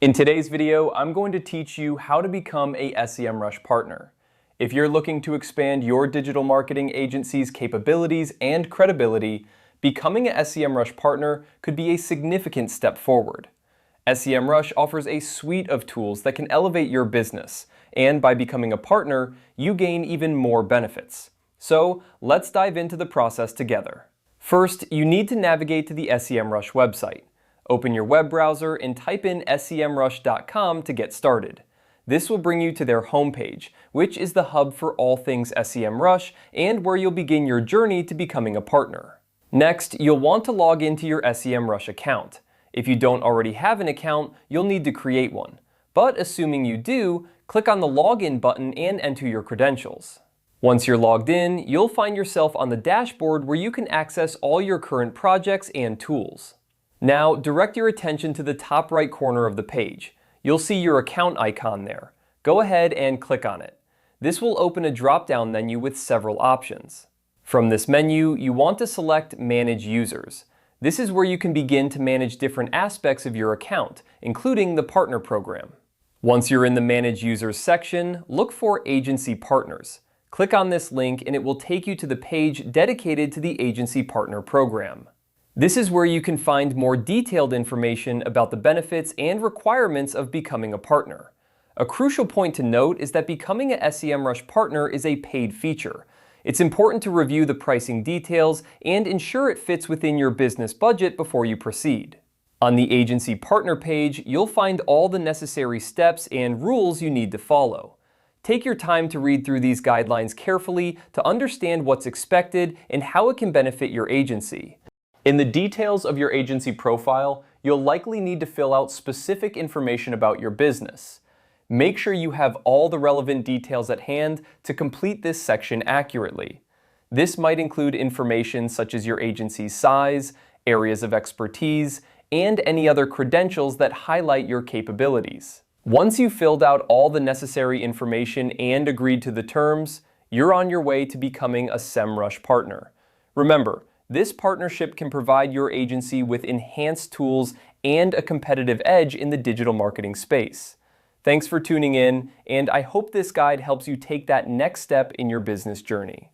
In today's video, I'm going to teach you how to become a Semrush partner. If you're looking to expand your digital marketing agency's capabilities and credibility, becoming a Semrush partner could be a significant step forward. Semrush offers a suite of tools that can elevate your business, and by becoming a partner, you gain even more benefits. So let's dive into the process together. First, you need to navigate to the Semrush website. Open your web browser and type in semrush.com to get started. This will bring you to their homepage, which is the hub for all things Semrush and where you'll begin your journey to becoming a partner. Next, you'll want to log into your Semrush account. If you don't already have an account, you'll need to create one. But assuming you do, click on the Login button and enter your credentials. Once you're logged in, you'll find yourself on the dashboard where you can access all your current projects and tools. Now, direct your attention to the top right corner of the page. You'll see your account icon there. Go ahead and click on it. This will open a drop-down menu with several options. From this menu, you want to select Manage Users. This is where you can begin to manage different aspects of your account, including the partner program. Once you're in the Manage Users section, look for Agency Partners. Click on this link and it will take you to the page dedicated to the Agency Partner program. This is where you can find more detailed information about the benefits and requirements of becoming a partner. A crucial point to note is that becoming a Semrush partner is a paid feature. It's important to review the pricing details and ensure it fits within your business budget before you proceed. On the Agency Partner page, you'll find all the necessary steps and rules you need to follow. Take your time to read through these guidelines carefully to understand what's expected and how it can benefit your agency. In the details of your agency profile, you'll likely need to fill out specific information about your business. Make sure you have all the relevant details at hand to complete this section accurately. This might include information such as your agency's size, areas of expertise, and any other credentials that highlight your capabilities. Once you've filled out all the necessary information and agreed to the terms, you're on your way to becoming a Semrush partner. Remember, this partnership can provide your agency with enhanced tools and a competitive edge in the digital marketing space. Thanks for tuning in, and I hope this guide helps you take that next step in your business journey.